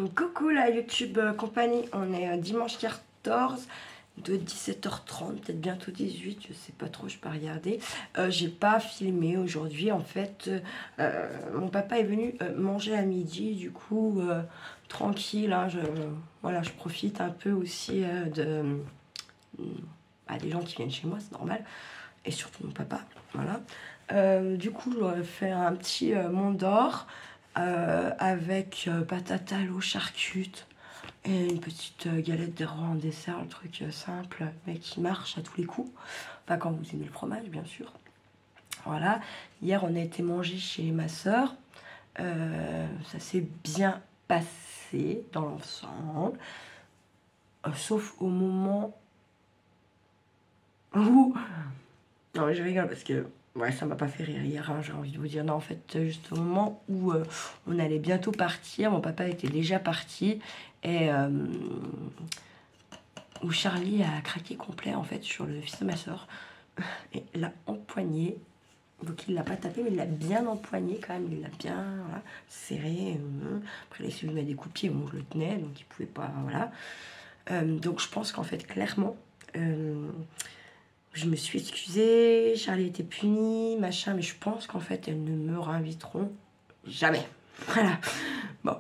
Coucou la YouTube compagnie, on est dimanche 14 de 17h30, peut-être bientôt 18, je sais pas trop, je peux regarder. J'ai pas filmé aujourd'hui en fait, mon papa est venu manger à midi, du coup tranquille, hein, voilà, je profite un peu aussi des gens qui viennent chez moi, c'est normal, et surtout mon papa, voilà. Du coup je fait un petit mont d'or. Avec patate à l'eau, charcute et une petite galette de rois en dessert, un truc simple mais qui marche à tous les coups. Pas quand vous aimez le fromage, bien sûr. Voilà. Hier, on a été manger chez ma soeur. Ça s'est bien passé dans l'ensemble. Sauf au moment où... Non, je rigole parce que... Ouais, ça m'a pas fait rire hier, hein, j'ai envie de vous dire. Non, en fait, juste au moment où on allait bientôt partir, mon papa était déjà parti, et où Charlie a craqué complet, en fait, sur le fils de ma soeur. Et l'a empoigné, donc il l'a pas tapé, mais il l'a bien empoigné quand même, il l'a bien voilà, serré. Après, il a essayé de lui mettre des coups de pied, bon, je le tenais, donc il pouvait pas, voilà. Donc je pense qu'en fait, clairement... je me suis excusée, Charlie était puni, machin, mais je pense qu'en fait, elles ne me réinviteront jamais. Voilà. Bon,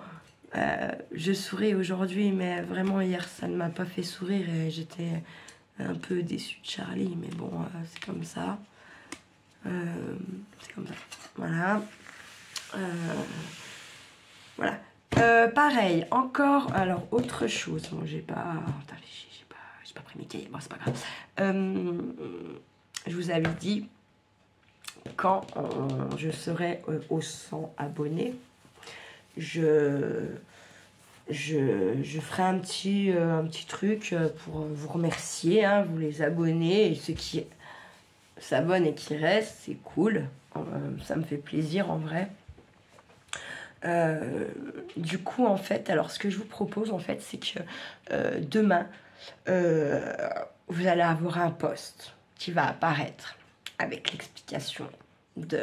je souris aujourd'hui, mais vraiment, hier, ça ne m'a pas fait sourire et j'étais un peu déçue de Charlie, mais bon, c'est comme ça. C'est comme ça. Voilà. Voilà. Pareil, encore, alors, autre chose. Bon, j'ai pas... Attendez, j'ai pas pris mes cahiers, bon c'est pas grave. Je vous avais dit, quand je serai aux 100 abonnés, je ferai un petit truc pour vous remercier, hein, vous les abonnés, et ceux qui s'abonnent et qui restent, c'est cool, ça me fait plaisir en vrai. Du coup en fait, alors ce que je vous propose en fait, c'est que demain, vous allez avoir un post qui va apparaître avec l'explication du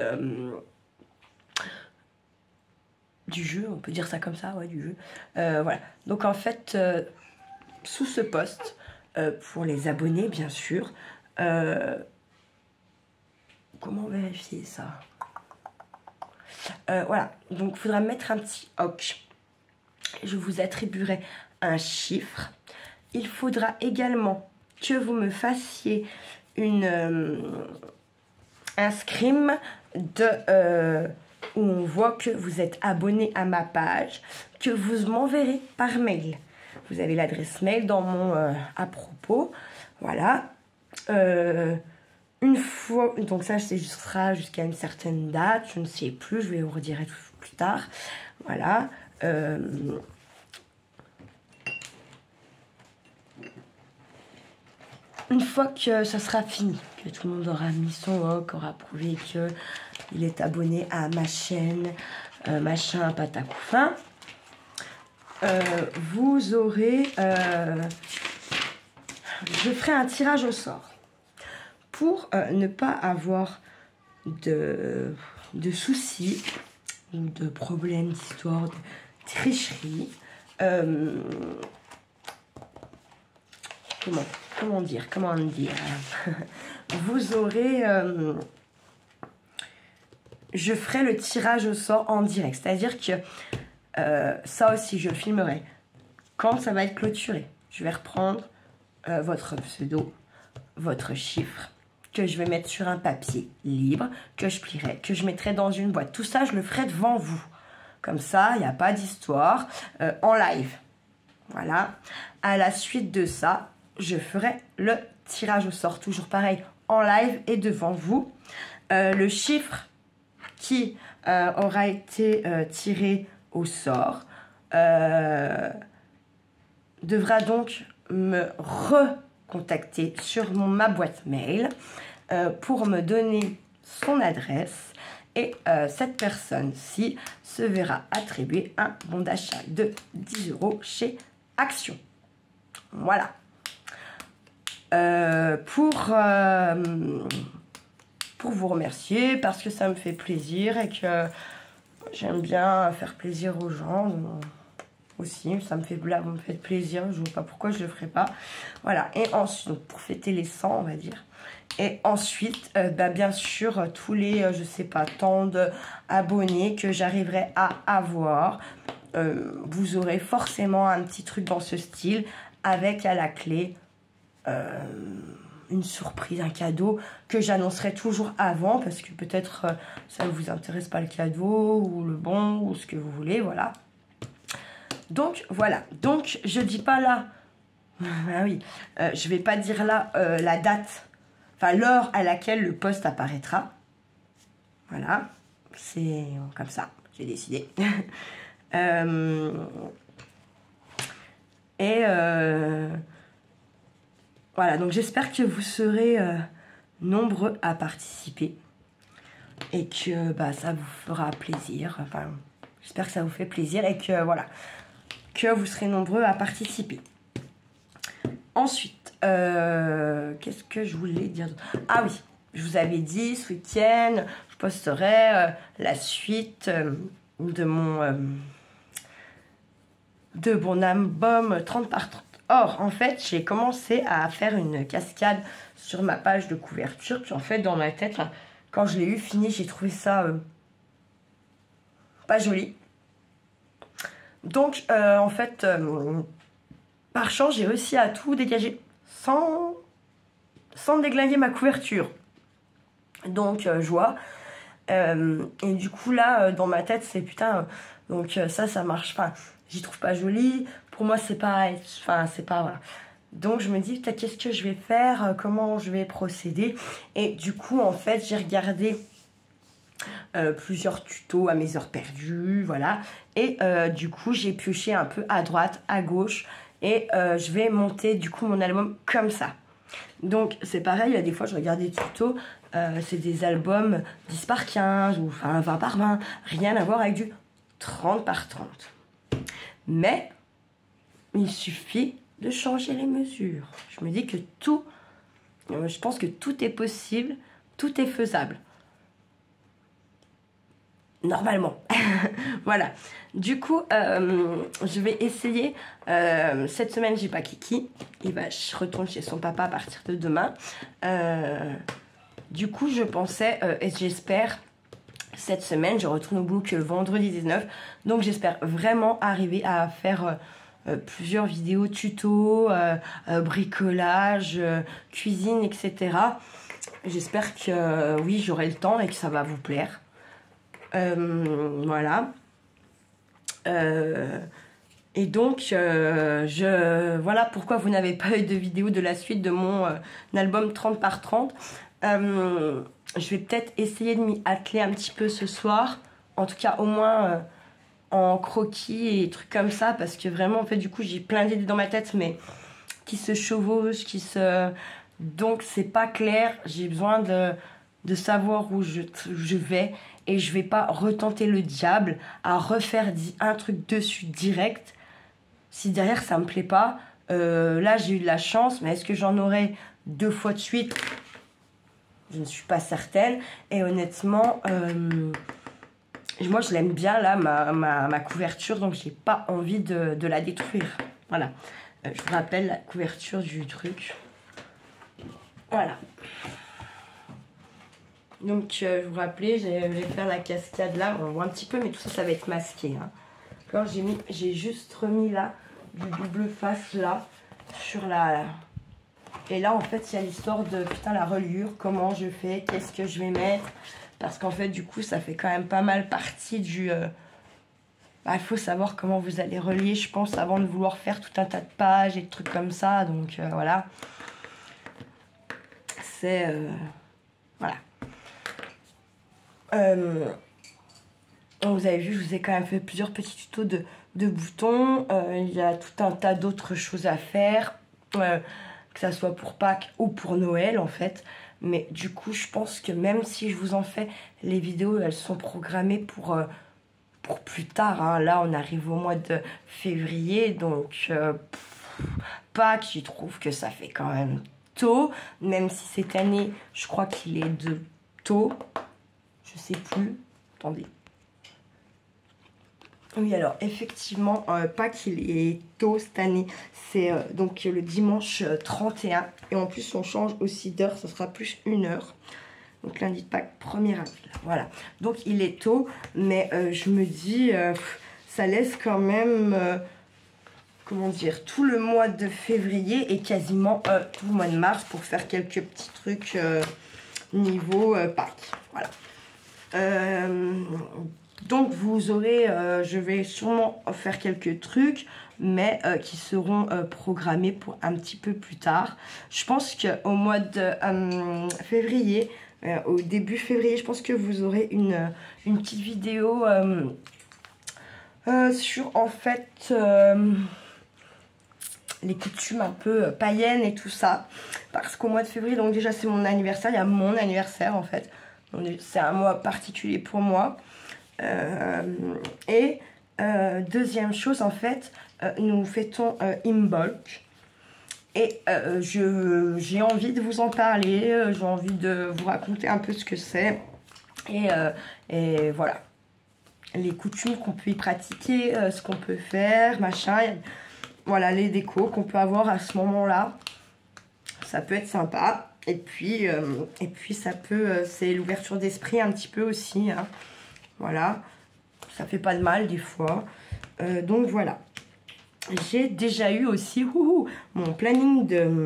jeu, on peut dire ça comme ça, ouais, du jeu. Voilà, donc en fait, sous ce post, pour les abonnés bien sûr, comment vérifier ça? Voilà, donc il faudra mettre un petit hoc. Je vous attribuerai un chiffre. Il faudra également que vous me fassiez un screen où on voit que vous êtes abonné à ma page, que vous m'enverrez par mail. Vous avez l'adresse mail dans mon à propos. Voilà. Une fois, donc ça sera jusqu'à une certaine date, je ne sais plus, je vais vous redire plus tard. Voilà. Une fois que ça sera fini, que tout le monde aura mis son hoc, aura prouvé qu'il est abonné à ma chaîne, machin, patacouffin, vous aurez... je ferai un tirage au sort. Pour ne pas avoir de soucis, de problèmes, d'histoire, de tricherie, comment dire vous aurez... je ferai le tirage au sort en direct. C'est-à-dire que ça aussi, je le filmerai quand ça va être clôturé. Je vais reprendre votre pseudo, votre chiffre, que je vais mettre sur un papier libre, que je plierai, que je mettrai dans une boîte. Tout ça, je le ferai devant vous. Comme ça, il n'y a pas d'histoire. En live. Voilà. À la suite de ça, je ferai le tirage au sort. Toujours pareil, en live et devant vous. Le chiffre qui aura été tiré au sort devra donc me recontacter sur ma boîte mail pour me donner son adresse, et cette personne-ci se verra attribuer un bon d'achat de 10 € chez Action. Voilà. Pour vous remercier, parce que ça me fait plaisir et que j'aime bien faire plaisir aux gens. aussi, ça me fait, là, vous me faites plaisir, je ne vois pas pourquoi je ne le ferai pas. Voilà, et ensuite, donc, pour fêter les 100, on va dire. Et ensuite, bah, bien sûr, tous les, je sais pas, tant d'abonnés que j'arriverai à avoir, vous aurez forcément un petit truc dans ce style, avec à la clé une surprise, un cadeau que j'annoncerai toujours avant, parce que peut-être ça ne vous intéresse pas le cadeau, ou le bon, ou ce que vous voulez, voilà. Donc, voilà. Donc, je dis pas là, ah oui, je vais pas dire là la date, enfin l'heure à laquelle le post apparaîtra. Voilà, c'est comme ça, j'ai décidé. Voilà, donc j'espère que vous serez nombreux à participer et que bah, ça vous fera plaisir. Enfin, j'espère que ça vous fait plaisir et que voilà, que vous serez nombreux à participer. Ensuite, qu'est-ce que je voulais dire? Ah oui, je vous avais dit ce week-end, je posterai la suite de mon album 30 par 30. Or, en fait, j'ai commencé à faire une cascade sur ma page de couverture. Puis en fait, dans ma tête, là, quand je l'ai eu fini, j'ai trouvé ça pas joli. Donc, en fait, par chance, j'ai réussi à tout dégager sans déglinguer ma couverture. Donc, joie. Et du coup, là, dans ma tête, c'est putain, donc ça marche. Enfin, j'y trouve pas joli. Pour moi, c'est pas... Enfin, c'est pas... Voilà. Donc, je me dis, putain, qu'est-ce que je vais faire? Comment je vais procéder? Et du coup, en fait, j'ai regardé plusieurs tutos à mes heures perdues, voilà. Et du coup, j'ai pioché un peu à droite, à gauche. Et je vais monter, du coup, mon album comme ça. Donc, c'est pareil, il y a des fois, je regarde des tutos, c'est des albums 10 par 15 ou enfin 20 par 20. Rien à voir avec du 30 par 30. Mais, il suffit de changer les mesures. Je me dis que tout, je pense que tout est possible, tout est faisable. Normalement. Voilà. Du coup, je vais essayer. Cette semaine, j'ai pas Kiki. Je retourne chez son papa à partir de demain. Du coup, je pensais, et j'espère, cette semaine, je retourne au boulot que le vendredi 19. Donc, j'espère vraiment arriver à faire plusieurs vidéos tuto, bricolage, cuisine, etc. J'espère que, oui, j'aurai le temps et que ça va vous plaire. Voilà. Et donc, voilà pourquoi vous n'avez pas eu de vidéo de la suite de mon album 30 par 30. Je vais peut-être essayer de m'y atteler un petit peu ce soir. En tout cas, au moins en croquis et trucs comme ça. Parce que vraiment, en fait, du coup, j'ai plein d'idées dans ma tête, mais qui se chevauchent, Donc, c'est pas clair. J'ai besoin de savoir où je vais. Et je vais pas retenter le diable à refaire un truc dessus direct. Si derrière ça me plaît pas, là j'ai eu de la chance, mais est-ce que j'en aurai 2 fois de suite? Je ne suis pas certaine. Et honnêtement, moi je l'aime bien là, ma couverture, donc j'ai pas envie de la détruire. Voilà. Je vous rappelle la couverture du truc. Voilà. Donc, je vous rappelais, je vais faire la cascade là. On voit un petit peu, mais tout ça, ça va être masqué. Hein. Alors, j'ai juste remis là du double face là sur la. Et là, en fait, il y a l'histoire de putain la reliure. Comment je fais? Qu'est-ce que je vais mettre? Parce qu'en fait, du coup, ça fait quand même pas mal partie du. Il faut savoir comment vous allez relier, je pense, avant de vouloir faire tout un tas de pages et de trucs comme ça. Donc, voilà. C'est. Voilà. Vous avez vu, je vous ai quand même fait plusieurs petits tutos de boutons. Il y a tout un tas d'autres choses à faire, que ça soit pour Pâques ou pour Noël en fait. Mais du coup, je pense que même si je vous en fais, les vidéos, elles sont programmées pour plus tard. Hein. Là, on arrive au mois de février, donc Pâques, je trouve que ça fait quand même tôt. Même si cette année, je crois qu'il est de tôt. Je sais plus. Attendez. Oui, alors effectivement, pas qu'il est tôt cette année, c'est donc le dimanche 31. Et en plus, on change aussi d'heure, ce sera plus 1 heure. Donc lundi de Pâques, 1er avril. Voilà. Donc il est tôt, mais je me dis, ça laisse quand même, comment dire, tout le mois de février et quasiment tout le mois de mars pour faire quelques petits trucs niveau Pâques. Voilà. Donc vous aurez, je vais sûrement faire quelques trucs, mais qui seront programmés pour un petit peu plus tard. Je pense qu'au mois de février, au début février, je pense que vous aurez une petite vidéo sur en fait les coutumes un peu païennes et tout ça. Parce qu'au mois de février, donc déjà c'est mon anniversaire, il y a mon anniversaire en fait. C'est un mois particulier pour moi. Deuxième chose, en fait, nous fêtons Imbolc. Et j'ai envie de vous en parler, j'ai envie de vous raconter un peu ce que c'est. Et voilà. Les coutumes qu'on peut y pratiquer, ce qu'on peut faire, machin. Voilà, les décos qu'on peut avoir à ce moment-là. Ça peut être sympa. Et puis ça peut, c'est l'ouverture d'esprit un petit peu aussi, hein. Voilà, ça fait pas de mal des fois. Donc voilà. J'ai déjà eu aussi mon planning de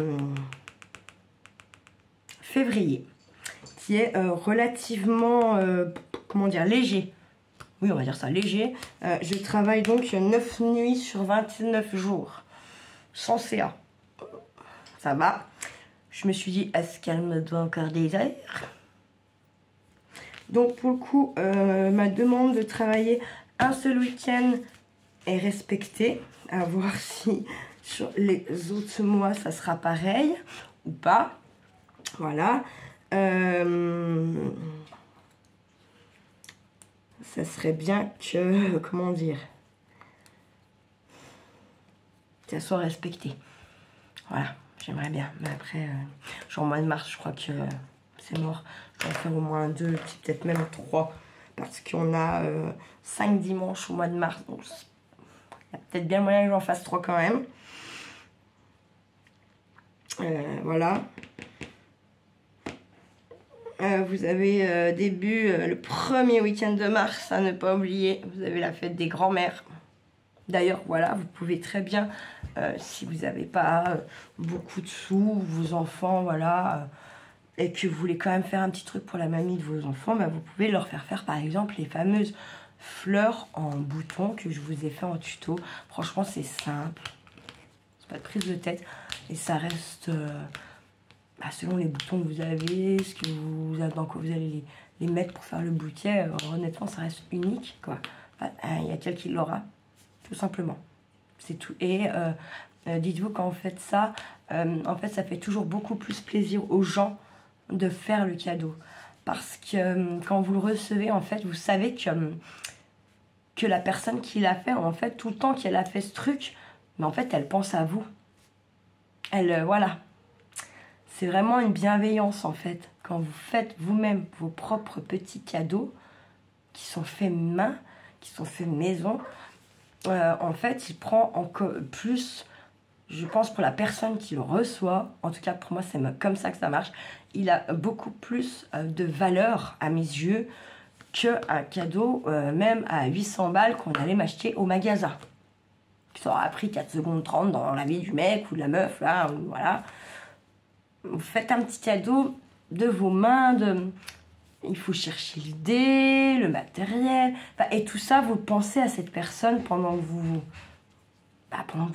février, qui est relativement, comment dire, léger. Oui, on va dire ça, léger. Je travaille donc 9 nuits sur 29 jours, sans CA. Ça va. Je me suis dit, est-ce qu'elle me doit encore des heures? Donc pour le coup, ma demande de travailler un seul week-end est respectée. À voir si sur les autres mois, ça sera pareil ou pas. Voilà. Ça serait bien que, comment dire, que ça soit respecté. Voilà, j'aimerais bien. Mais après, genre mois de mars, je crois que c'est mort. Je vais en faire au moins 2, peut-être même 3. Parce qu'on a 5 dimanches au mois de mars. Donc il y a peut-être bien moyen que j'en fasse 3 quand même. Voilà. Vous avez début le premier week-end de mars, à ne pas oublier. Vous avez la fête des grands-mères. D'ailleurs, voilà, vous pouvez très bien, si vous n'avez pas beaucoup de sous, vos enfants, voilà, et que vous voulez quand même faire un petit truc pour la mamie de vos enfants, bah, vous pouvez leur faire par exemple les fameuses fleurs en bouton que je vous ai fait en tuto. Franchement, c'est simple, c'est pas de prise de tête, et ça reste selon les boutons que vous avez, ce que vous avez, dans quoi vous allez les mettre pour faire le bouquet. Honnêtement, ça reste unique, quoi. Il y a quelqu'un qui l'aura, tout simplement. C'est tout. Et dites-vous qu'en fait ça, en fait, ça fait toujours beaucoup plus plaisir aux gens de faire le cadeau. Parce que quand vous le recevez, en fait, vous savez que la personne qui l'a fait, en fait, tout le temps qu'elle a fait ce truc, mais en fait, elle pense à vous. Elle, voilà. C'est vraiment une bienveillance, en fait. Quand vous faites vous-même vos propres petits cadeaux, qui sont faits main, qui sont faits maison, en fait, il prend encore plus, je pense, pour la personne qui le reçoit, en tout cas pour moi, c'est comme ça que ça marche, il a beaucoup plus de valeur à mes yeux qu'un cadeau, même à 800 balles qu'on allait m'acheter au magasin. Ça aura pris 4 secondes 30 dans la vie du mec ou de la meuf, là, voilà. Vous faites un petit cadeau de vos mains, il faut chercher l'idée, le matériel, et tout ça, vous pensez à cette personne pendant que vous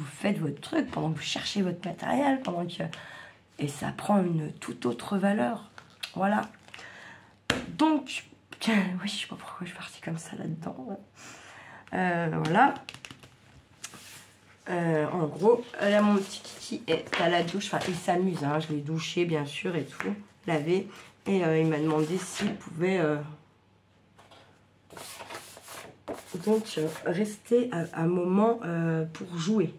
faites votre truc, pendant que vous cherchez votre matériel, et ça prend une toute autre valeur. Voilà. Donc, oui, je sais pas pourquoi je suis partie comme ça là-dedans. Voilà. En gros, là, mon petit kiki est à la douche. Enfin, il s'amuse, hein. Je l'ai douché, bien sûr, et tout, lavé. Et il m'a demandé s'il pouvait donc rester un moment pour jouer.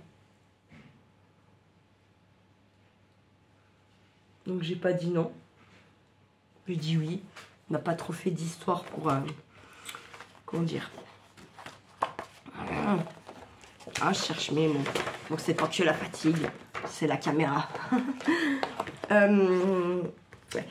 Donc j'ai pas dit non. J'ai dit oui. On n'a pas trop fait d'histoire pour comment dire. Ah, je cherche mes mots. Donc c'est pas que la fatigue, c'est la caméra. Ouais.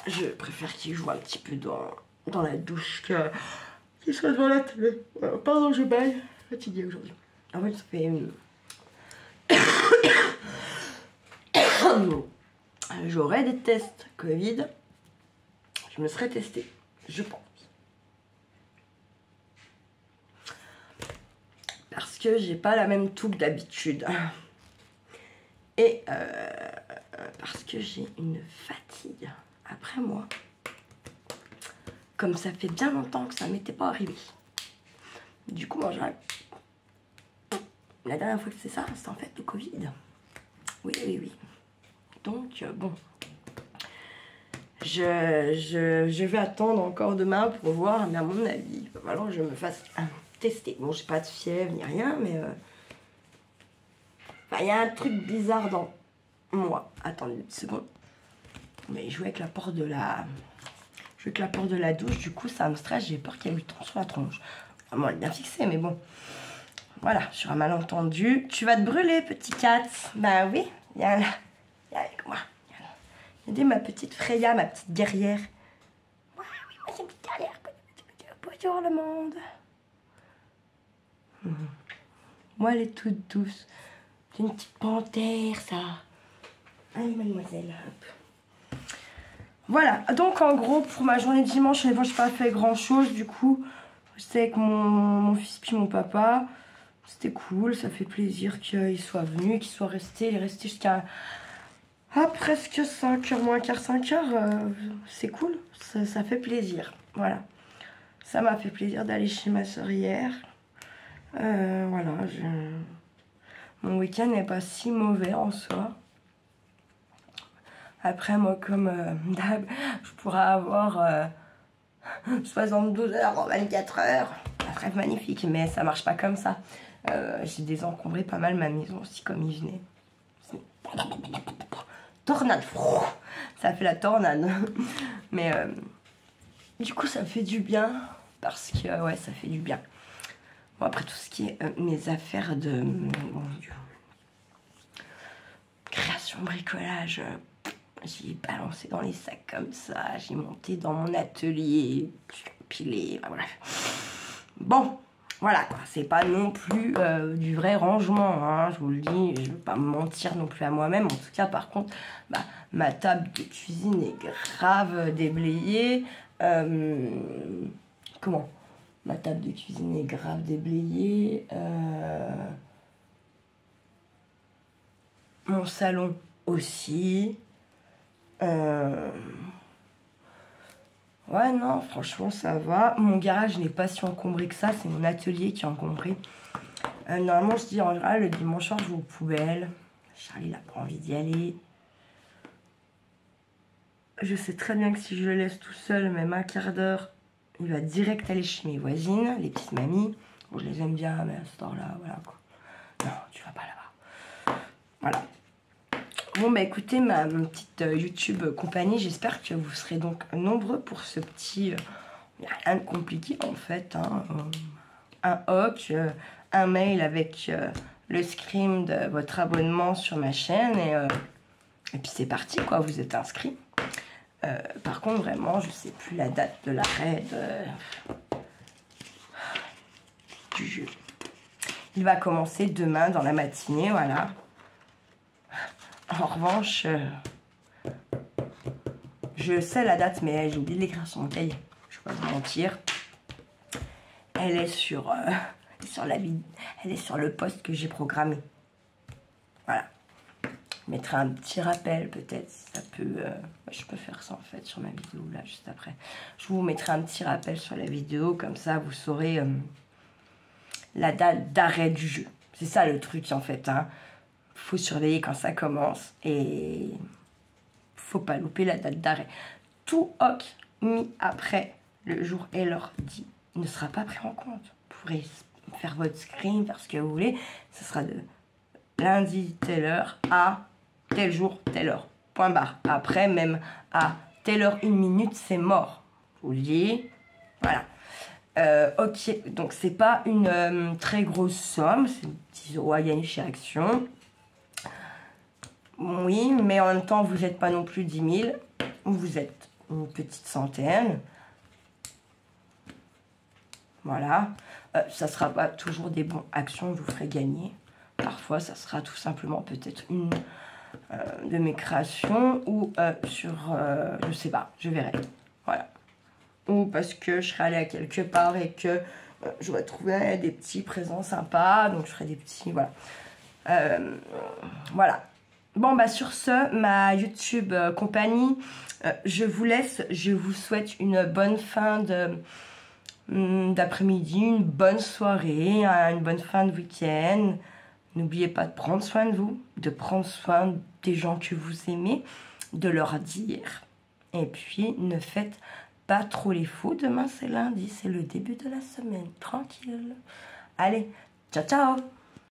Je préfère qu'il joue un petit peu dans la douche qu'il soit devant la télé. Pardon, je baille. Fatiguée aujourd'hui. En fait, ça fait... J'aurais des tests Covid. Je me serais testée, je pense. Parce que j'ai pas la même toux que d'habitude. Et parce que j'ai une fatigue après moi. Comme ça fait bien longtemps que ça m'était pas arrivé. Du coup, moi, la dernière fois que c'est ça, c'était en fait le Covid. Oui, oui, oui. Donc, bon. Je vais attendre encore demain pour voir, mais à mon avis, il va falloir que je me fasse tester. Bon, j'ai pas de fièvre ni rien, mais... il y a un truc bizarre dans moi. Attendez une seconde. Mais je joue avec la porte de la... Je joue avec la porte de la douche, du coup, ça me stresse. J'ai peur qu'il y ait eu le temps sur la tronche. Vraiment, elle est bien fixée, mais bon. Voilà, sur un malentendu. Tu vas te brûler, petit cat. Bah oui, viens là. Viens avec moi. Regardez ma petite Freya, ma petite guerrière. Ouais, oui, moi j'ai une petite guerrière. Bonjour le monde. Moi, elle est toute douce. C'est une petite panthère, ça. Allez, mademoiselle. Hop. Voilà, donc en gros, pour ma journée de dimanche, je n'ai pas fait grand-chose. Du coup, j'étais avec mon fils puis mon papa. C'était cool, ça fait plaisir qu'il soit venu, qu'il soit resté. Il est resté jusqu'à presque 5h moins quart, 5h. C'est cool, ça fait plaisir. Voilà, ça m'a fait plaisir d'aller chez ma soeur hier. Voilà, mon week-end n'est pas si mauvais en soi. Après, moi, comme d'hab, je pourrais avoir 72 heures en 24 heures. Un rêve magnifique, mais ça marche pas comme ça. J'ai désencombré pas mal ma maison aussi, comme il venait. Tornade. Ça fait la tornade. Mais du coup, ça fait du bien. Parce que, ouais, ça fait du bien. Bon, après, tout ce qui est mes affaires de... Mon Dieu. Création, bricolage... J'ai balancé dans les sacs comme ça, j'ai monté dans mon atelier, j'ai pilé, enfin, bref. Bon, voilà quoi, c'est pas non plus du vrai rangement, hein, je vous le dis, je veux pas me mentir non plus à moi-même. En tout cas, par contre, ma table de cuisine est grave déblayée. Comment? Ma table de cuisine est grave déblayée. Mon salon aussi. Ouais, non, franchement, ça va. Mon garage n'est pas si encombré que ça. C'est mon atelier qui est encombré. Normalement, je dis en général, le dimanche soir, je vais aux poubelles. Charlie n'a pas envie d'y aller. Je sais très bien que si je le laisse tout seul, même un quart d'heure, il va direct aller chez mes voisines, les petites mamies. Bon, je les aime bien, mais à ce temps-là, voilà quoi. Non, tu vas pas là-bas. Voilà. Bon, bah écoutez, ma petite YouTube compagnie, j'espère que vous serez donc nombreux pour ce petit... Il n'y a rien de compliqué en fait. Hein. Un hoc, un mail avec le screen de votre abonnement sur ma chaîne et puis c'est parti quoi, vous êtes inscrits. Par contre, vraiment, je sais plus la date de l'arrêt du jeu. Il va commencer demain dans la matinée, voilà. En revanche, je sais la date, mais j'ai oublié de l'écrire sur mon cahier. Je ne vais pas vous mentir. Elle est sur elle est sur le post que j'ai programmé. Voilà. Je mettrai un petit rappel, peut-être. Ça peut. Je peux faire ça en fait sur ma vidéo là, juste après. Je vous mettrai un petit rappel sur la vidéo, comme ça vous saurez la date d'arrêt du jeu. C'est ça le truc en fait. Hein. Faut surveiller quand ça commence et faut pas louper la date d'arrêt. Tout hoc mis après le jour et l'heure dit ne sera pas pris en compte. Vous pourrez faire votre screen, faire ce que vous voulez. Ce sera de lundi telle heure à tel jour telle heure. Point barre. Après même à telle heure 1 minute c'est mort. Je vous le dis. Voilà. Ok, donc c'est pas une très grosse somme, c'est 10 € à gagner chez Action. Oui, mais en même temps, vous n'êtes pas non plus 10 000, vous êtes une petite centaine. Voilà, ça sera pas toujours des bons actions que vous ferez gagner. Parfois, ça sera tout simplement peut-être une de mes créations ou je sais pas, je verrai. Voilà. Ou parce que je serais allée à quelque part et que j'aurais trouvé des petits présents sympas, donc je ferai des petits, voilà. Voilà. Bon, bah sur ce, ma YouTube compagnie, je vous laisse. Je vous souhaite une bonne fin d'après-midi, une bonne soirée, une bonne fin de week-end. N'oubliez pas de prendre soin de vous, de prendre soin des gens que vous aimez, de leur dire. Et puis, ne faites pas trop les fous. Demain, c'est lundi, c'est le début de la semaine. Tranquille. Allez, ciao, ciao!